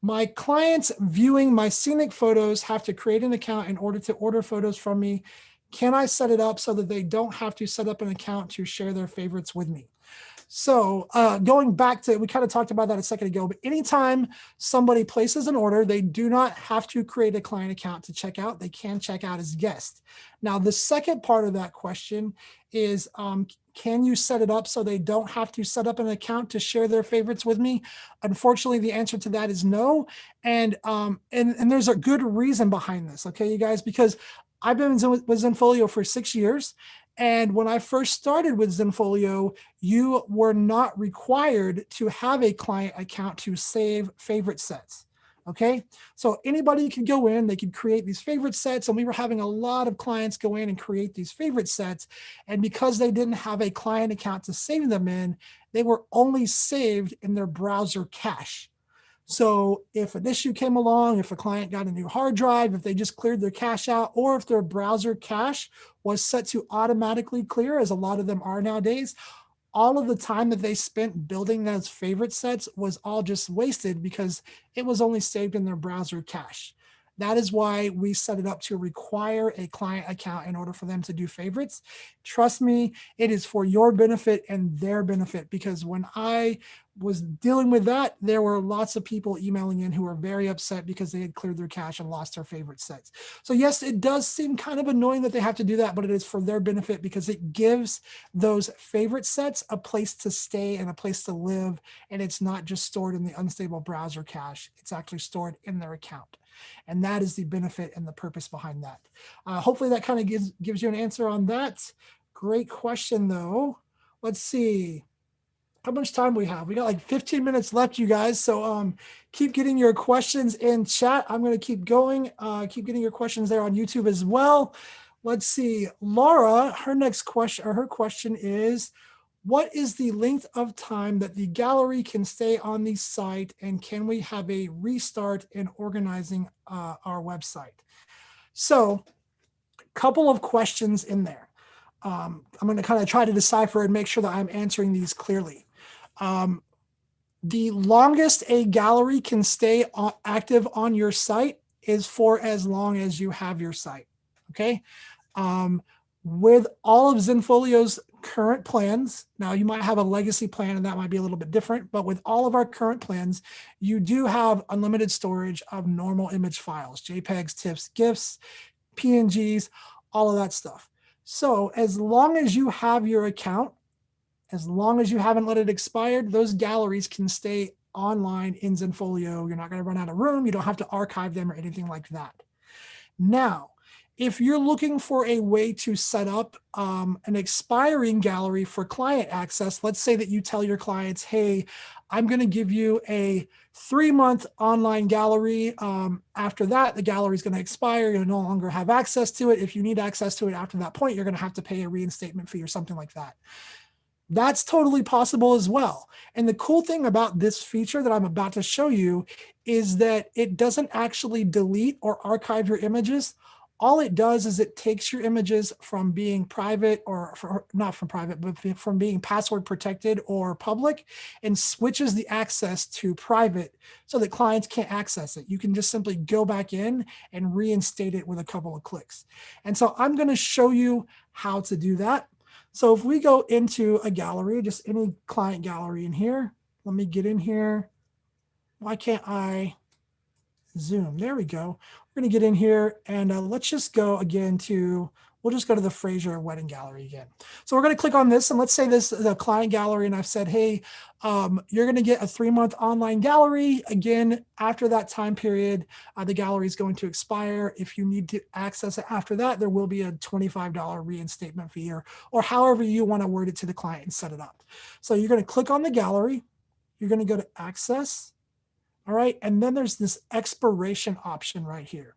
My clients viewing my scenic photos have to create an account in order to order photos from me. Can I set it up so that they don't have to set up an account to share their favorites with me? So going back to, we kind of talked about that a second ago, but anytime somebody places an order, they do not have to create a client account to check out. They can check out as guests. Now, the second part of that question is, can you set it up so they don't have to set up an account to share their favorites with me? Unfortunately, the answer to that is no. And there's a good reason behind this, okay, you guys, because I've been with Zenfolio for 6 years. And when I first started with Zenfolio, you were not required to have a client account to save favorite sets. Okay, so anybody could go in, they could create these favorite sets, and we were having a lot of clients go in and create these favorite sets. And because they didn't have a client account to save them in, they were only saved in their browser cache. So if an issue came along, if a client got a new hard drive, if they just cleared their cache out, or if their browser cache was set to automatically clear, as a lot of them are nowadays, all of the time that they spent building those favorite sets was all just wasted because it was only saved in their browser cache. That is why we set it up to require a client account in order for them to do favorites. Trust me, it is for your benefit and their benefit, because when I was dealing with that, there were lots of people emailing in who were very upset because they had cleared their cache and lost their favorite sets. So yes, it does seem kind of annoying that they have to do that, but it is for their benefit because it gives those favorite sets a place to stay and a place to live. And it's not just stored in the unstable browser cache. It's actually stored in their account. And that is the benefit and the purpose behind that. Hopefully that kind of gives you an answer on that. Great question though. Let's see how much time we have. We got like 15 minutes left, you guys. So keep getting your questions in chat. I'm going to keep going. Keep getting your questions there on YouTube as well. Let's see. Laura, her next question, or her question is, what is the length of time that the gallery can stay on the site, and can we have a restart in organizing our website? So a couple of questions in there. I'm going to kind of try to decipher and make sure that I'm answering these clearly. The longest a gallery can stay active on your site is for as long as you have your site. Okay. With all of Zenfolio's current plans, now you might have a legacy plan and that might be a little bit different, but with all of our current plans, you do have unlimited storage of normal image files, JPEGs, TIFFs, GIFs, PNGs, all of that stuff. So as long as you have your account, as long as you haven't let it expire, those galleries can stay online in Zenfolio. You're not going to run out of room. You don't have to archive them or anything like that. Now, if you're looking for a way to set up an expiring gallery for client access, let's say that you tell your clients, hey, I'm going to give you a 3-month online gallery. After that, the gallery is going to expire. You'll no longer have access to it. If you need access to it after that point, you're going to have to pay a reinstatement fee or something like that. That's totally possible as well. And the cool thing about this feature that I'm about to show you is that it doesn't actually delete or archive your images. all it does is it takes your images from being private not from private, but from being password protected or public and switches the access to private so that clients can't access it. You can just simply go back in and reinstate it with a couple of clicks. And so I'm going to show you how to do that. So if we go into a gallery, just any client gallery in here, let me get in here. Why can't I zoom? There we go. We're going to get in here and let's just go again we'll just go to the Fraser Wedding Gallery again. So we're going to click on this and let's say this is the client gallery and I've said, hey, you're going to get a 3-month online gallery. Again, after that time period, the gallery is going to expire. If you need to access it after that, there will be a $25 reinstatement fee or however you want to word it to the client and set it up. So you're going to click on the gallery. You're going to go to access. All right. And then there's this expiration option right here.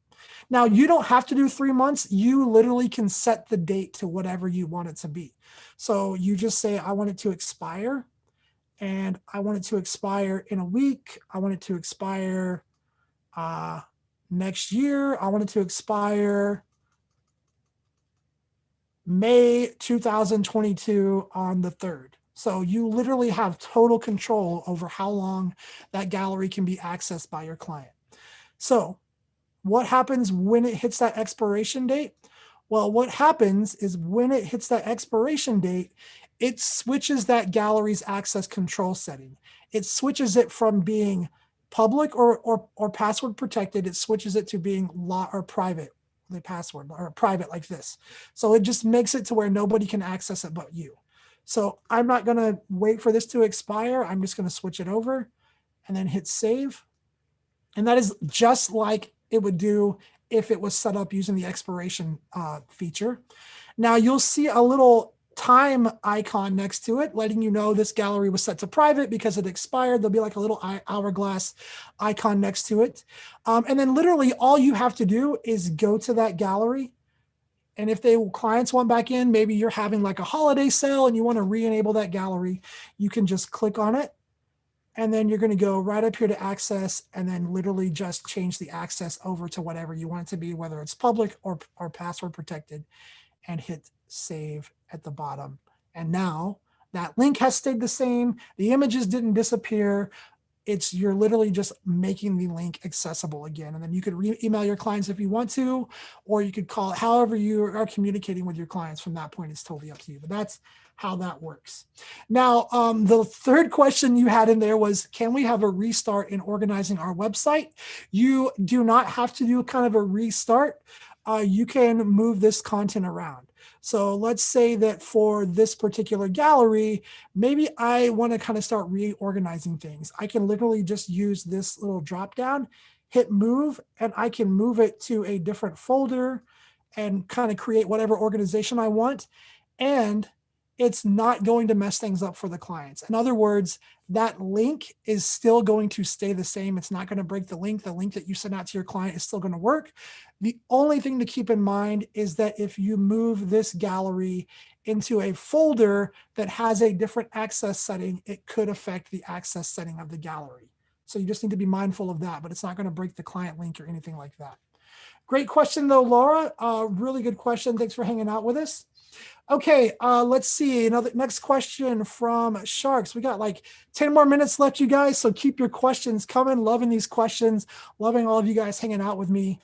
Now, you don't have to do 3 months. You literally can set the date to whatever you want it to be. So you just say, I want it to expire. And I want it to expire in a week. I want it to expire next year. I want it to expire May 2022 on the 3rd. So you literally have total control over how long that gallery can be accessed by your client. So what happens when it hits that expiration date? Well, what happens is when it hits that expiration date, it switches that gallery's access control setting. It switches it from being public or password protected. It switches it to being private, the password, or private like this. So it just makes it to where nobody can access it but you. So I'm not going to wait for this to expire. I'm just going to switch it over and then hit save. And that is just like it would do if it was set up using the expiration feature. Now you'll see a little time icon next to it, letting you know this gallery was set to private because it expired. There'll be like a little hourglass icon next to it. And then literally all you have to do is go to that gallery. And if clients want back in, maybe you're having like a holiday sale and you want to re-enable that gallery, you can just click on it. And then you're going to go right up here to access and then literally just change the access over to whatever you want it to be, whether it's public or password protected, and hit save at the bottom. And now that link has stayed the same. The images didn't disappear. You're literally just making the link accessible again. And then you could email your clients if you want to, or you could call it. However you are communicating with your clients from that point is totally up to you. But that's how that works. Now, the third question you had in there was, can we have a restart in organizing our website? You do not have to do kind of a restart. You can move this content around. So let's say that for this particular gallery, maybe I want to kind of start reorganizing things. I can literally just use this little drop down, hit move, and I can move it to a different folder and kind of create whatever organization I want. And it's not going to mess things up for the clients. In other words, that link is still going to stay the same. It's not going to break the link. The link that you send out to your client is still going to work. The only thing to keep in mind is that if you move this gallery into a folder that has a different access setting, it could affect the access setting of the gallery. So you just need to be mindful of that, but it's not going to break the client link or anything like that. Great question though, Laura. Really good question. Thanks for hanging out with us. Okay, let's see. Next question from Sharks. We got like 10 more minutes left, you guys. So keep your questions coming. Loving these questions. Loving all of you guys hanging out with me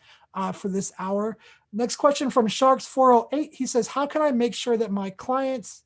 for this hour. Next question from Sharks 408. He says, how can I make sure that my clients,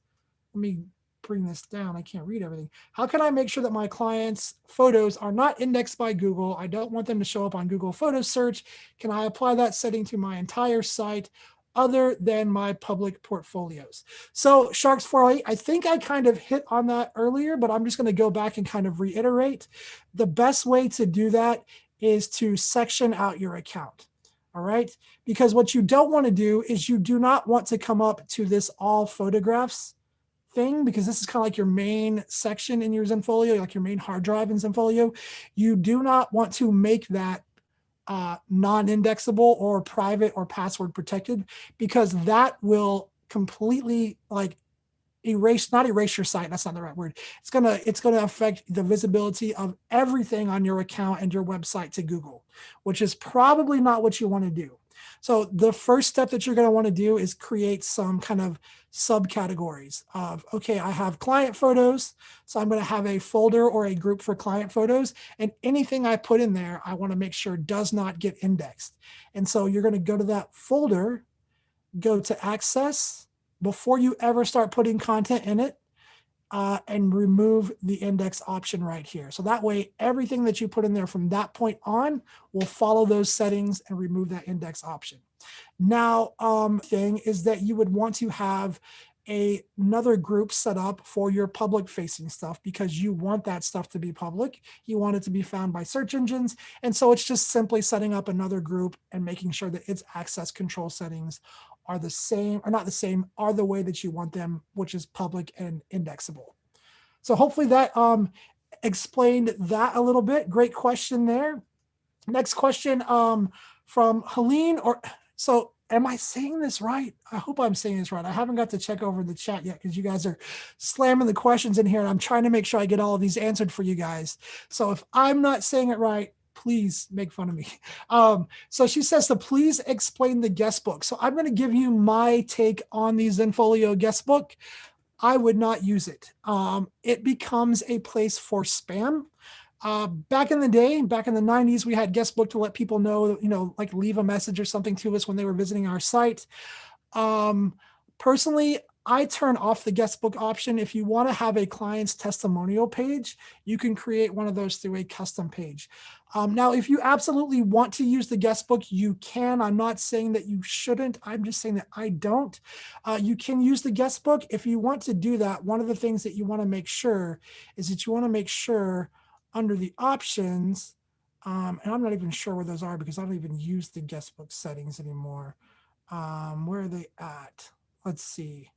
let me bring this down. I can't read everything. How can I make sure that my clients' photos are not indexed by Google? I don't want them to show up on Google Photos search. Can I apply that setting to my entire site other than my public portfolios? So Sharks 408, I think I kind of hit on that earlier, but I'm just going to go back and kind of reiterate. The best way to do that is to section out your account. All right. Because what you don't want to do is you do not want to come up to this all photographs thing, because this is kind of like your main section in your Zenfolio, like your main hard drive in Zenfolio. You do not want to make that non-indexable or private or password protected, because that will completely like not erase your site. That's not the right word. It's gonna affect the visibility of everything on your account and your website to Google, which is probably not what you want to do. So the first step that you're going to want to do is create some kind of subcategories of, okay, I have client photos. So I'm going to have a folder or a group for client photos, and anything I put in there, I want to make sure does not get indexed. And so you're going to go to that folder, go to access before you ever start putting content in it, and remove the index option right here. So that way, everything that you put in there from that point on will follow those settings and remove that index option. Now, thing is that you would want to have another group set up for your public facing stuff, because you want that stuff to be public. You want it to be found by search engines. And so it's just simply setting up another group and making sure that its access control settings are the same, or not the same, are the way that you want them, which is public and indexable. So hopefully that explained that a little bit. Great question there. Next question from Helene, or so am I saying this right? I hope I'm saying this right. I haven't got to check over the chat yet because you guys are slamming the questions in here, and I'm trying to make sure I get all of these answered for you guys. So if I'm not saying it right, please make fun of me. So she says to please explain the guest book. So I'm going to give you my take on the Zenfolio guest book. I would not use it. It becomes a place for spam. Back in the day, back in the 90s, we had guest book to let people know, like leave a message or something to us when they were visiting our site. Personally, I turn off the guest book option. If you want to have a client's testimonial page, you can create one of those through a custom page. Now, if you absolutely want to use the guest book, you can. I'm not saying that you shouldn't. I'm just saying that I don't. You can use the guest book. If you want to do that, one of the things that you want to make sure is that you want to make sure under the options, and I'm not even sure where those are because I don't even use the guest book settings anymore. Where are they at? Let's see.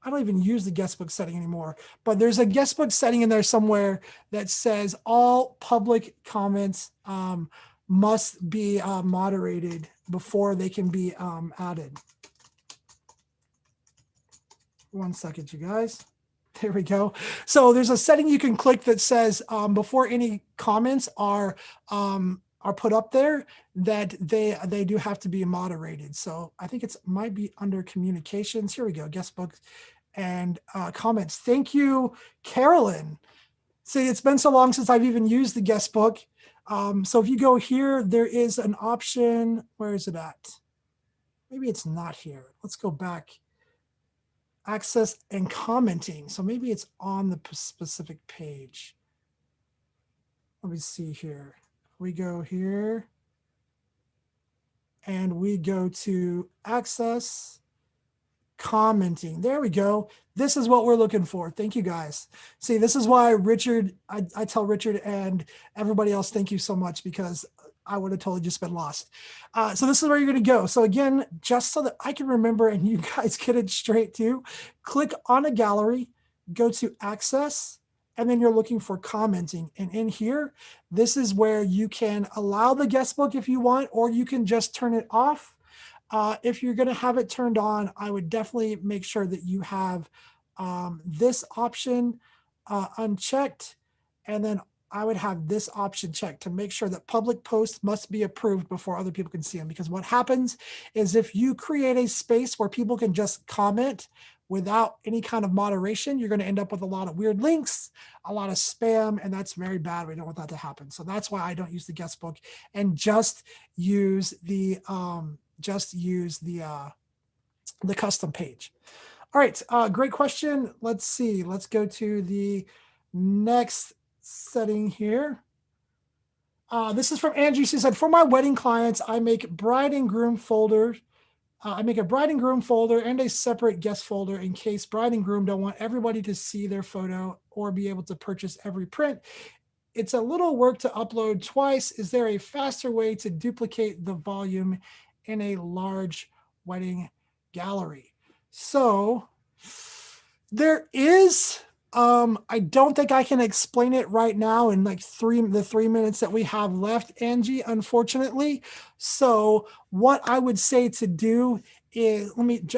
I don't even use the guest book setting anymore, but there's a guest book setting in there somewhere that says all public comments must be moderated before they can be added. One second, you guys. There we go. So there's a setting you can click that says before any comments are put up there, that they do have to be moderated. So I think it's might be under communications. Here we go, guest book and comments. Thank you, Carolyn. See, it's been so long since I've even used the guest book. So if you go here, there is an option. Where is it at? Maybe it's not here. Let's go back. Access and commenting. So maybe it's on the specific page. Let me see here. We go here and we go to access commenting. There we go. This is what we're looking for. Thank you guys. See, this is why Richard, I tell Richard and everybody else, thank you so much, because I would have totally just been lost. So this is where you're going to go. So again, just so that I can remember and you guys get it straight too, click on a gallery, go to access, and then you're looking for commenting. And in here, this is where you can allow the guest book if you want, or you can just turn it off. If you're going to have it turned on, I would definitely make sure that you have this option unchecked, and then I would have this option checked to make sure that public posts must be approved before other people can see them. Because what happens is if you create a space where people can just comment without any kind of moderation, you're going to end up with a lot of weird links, a lot of spam, and that's very bad. We don't want that to happen. So that's why I don't use the guest book and just use the custom page. All right, great question. Let's see. Let's go to the next setting here. This is from Angie. She said, for my wedding clients, I make bride and groom folders. I make a bride and groom folder and a separate guest folder in case bride and groom don't want everybody to see their photo or be able to purchase every print. It's a little work to upload twice. Is there a faster way to duplicate the volume in a large wedding gallery? So there is. I don't think I can explain it right now in like the 3 minutes that we have left, Angie, unfortunately. So what I would say to do is,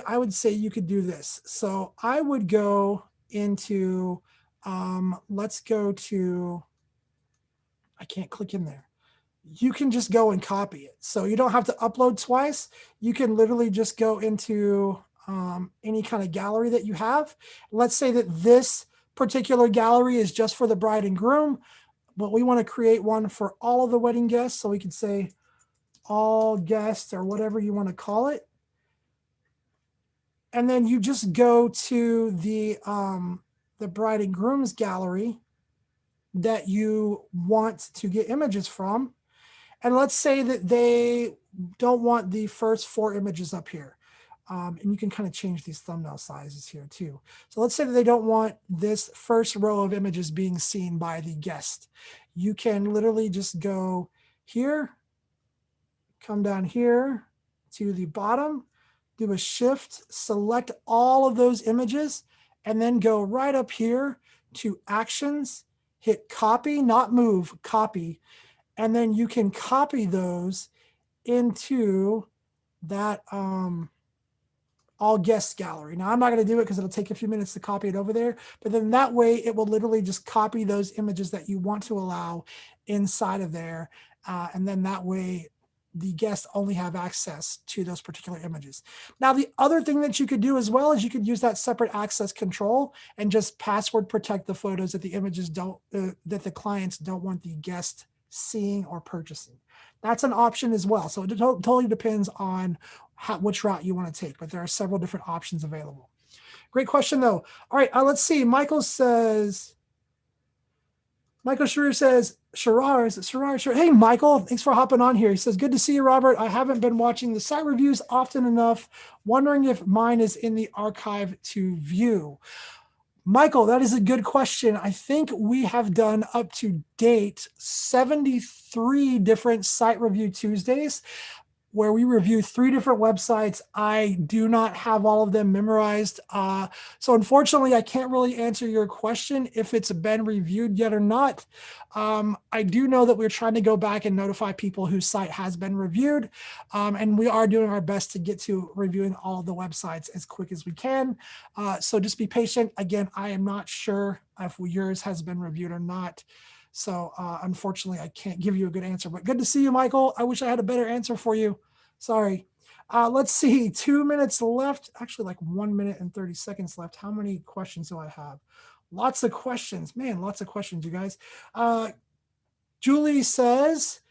I would say you could do this. So I would go into, let's go to, I can't click in there. you can just go and copy it. So you don't have to upload twice. You can literally just go into any kind of gallery that you have. Let's say that this particular gallery is just for the bride and groom, but we want to create one for all of the wedding guests. So we could say all guests or whatever you want to call it. And then you just go to the bride and groom's gallery that you want to get images from. And let's say that they don't want the first 4 images up here. And you can kind of change these thumbnail sizes here too. So let's say that they don't want this first row of images being seen by the guest. You can literally just go here, come down here to the bottom, do a shift, select all of those images, and then go right up here to actions, hit copy, not move, copy. And then you can copy those into that all guests gallery. Now I'm not going to do it because it'll take a few minutes to copy it over there, but then that way it will literally just copy those images that you want to allow inside of there. And then that way the guests only have access to those particular images. Now, the other thing that you could do as well is you could use that separate access control and just password protect the photos that the images don't, that the clients don't want the guest seeing or purchasing. That's an option as well. So it totally depends on which route you want to take, but there are several different options available. Great question though. All right, let's see. Michael Sharir says, Sharar. Hey, Michael, thanks for hopping on here. He says, good to see you, Robert. I haven't been watching the site reviews often enough. Wondering if mine is in the archive to view. Michael, that is a good question. I think we have done up to date 73 different site review Tuesdays where we review 3 different websites. I do not have all of them memorized. So unfortunately, I can't really answer your question if it's been reviewed yet or not. I do know that we're trying to go back and notify people whose site has been reviewed. And we are doing our best to get to reviewing all of the websites as quick as we can. So just be patient. Again, I am not sure if yours has been reviewed or not. So unfortunately, I can't give you a good answer, but good to see you, Michael. I wish I had a better answer for you. Sorry. Let's see, 2 minutes left. Actually, like 1 minute and 30 seconds left. How many questions do I have? Lots of questions. Man, lots of questions, you guys. Julie says,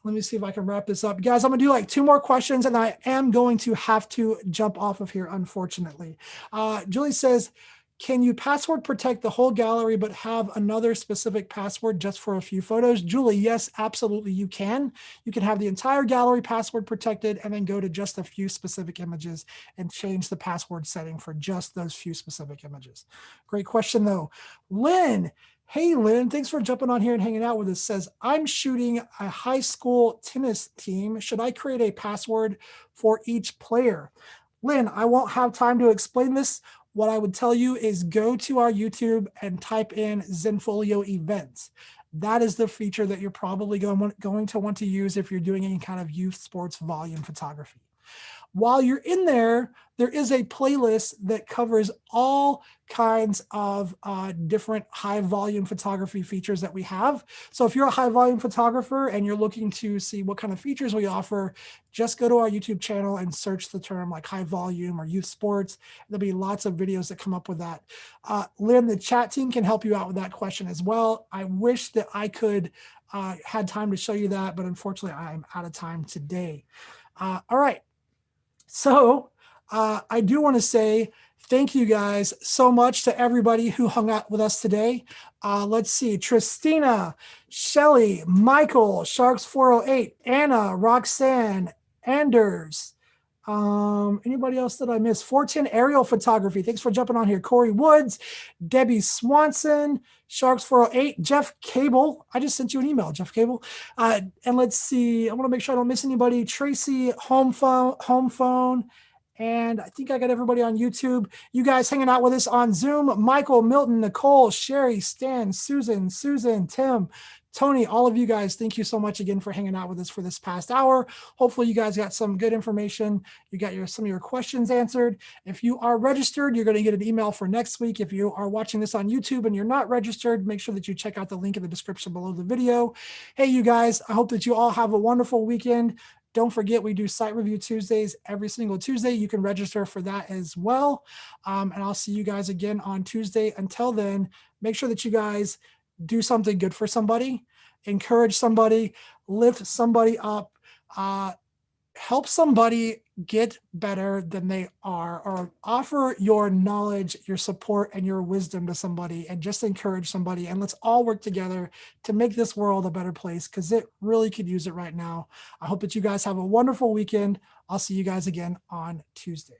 let me see if I can wrap this up. Guys, I'm going to do like 2 more questions, and I am going to have to jump off of here, unfortunately. Julie says, can you password protect the whole gallery but have another specific password just for a few photos? Julie, yes, absolutely you can. You can have the entire gallery password protected and then go to just a few specific images and change the password setting for just those few specific images. Great question though. Lynn, hey Lynn, thanks for jumping on here and hanging out with us. Says, I'm shooting a high school tennis team. Should I create a password for each player? Lynn, I won't have time to explain this. What I would tell you is go to our YouTube and type in Zenfolio events. That is the feature that you're probably going to want to use if you're doing any kind of youth sports volume photography. While you're in there, there is a playlist that covers all kinds of different high volume photography features that we have. So if you're a high volume photographer and you're looking to see what kind of features we offer, just go to our YouTube channel and search the term like high volume or youth sports. There'll be lots of videos that come up with that. Lynn, the chat team can help you out with that question as well. I wish that I could had time to show you that, but unfortunately I'm out of time today. All right. So I do want to say thank you guys so much to everybody who hung out with us today. Let's see, Tristina, Shelly, Michael, Sharks 408, Anna, Roxanne, Anders. Anybody else that I missed? 410 Aerial Photography. Thanks for jumping on here. Corey Woods, Debbie Swanson, Sharks 408, Jeff Cable. I just sent you an email, Jeff Cable. And let's see. I want to make sure I don't miss anybody. Tracy, Home Phone. And I think I got everybody on YouTube. You guys hanging out with us on Zoom. Michael, Milton, Nicole, Sherry, Stan, Susan, Tim, Tony, all of you guys, thank you so much again for hanging out with us for this past hour. Hopefully you guys got some good information. You got some of your questions answered. If you are registered, you're going to get an email for next week. If you are watching this on YouTube and you're not registered, make sure that you check out the link in the description below the video. Hey, you guys, I hope that you all have a wonderful weekend. Don't forget, we do Site Review Tuesdays every single Tuesday. You can register for that as well. And I'll see you guys again on Tuesday. Until then, make sure that you guys do something good for somebody, encourage somebody, lift somebody up, help somebody get better than they are, or offer your knowledge, your support, and your wisdom to somebody, and just encourage somebody. And let's all work together to make this world a better place, because it really could use it right now. I hope that you guys have a wonderful weekend. I'll see you guys again on Tuesday.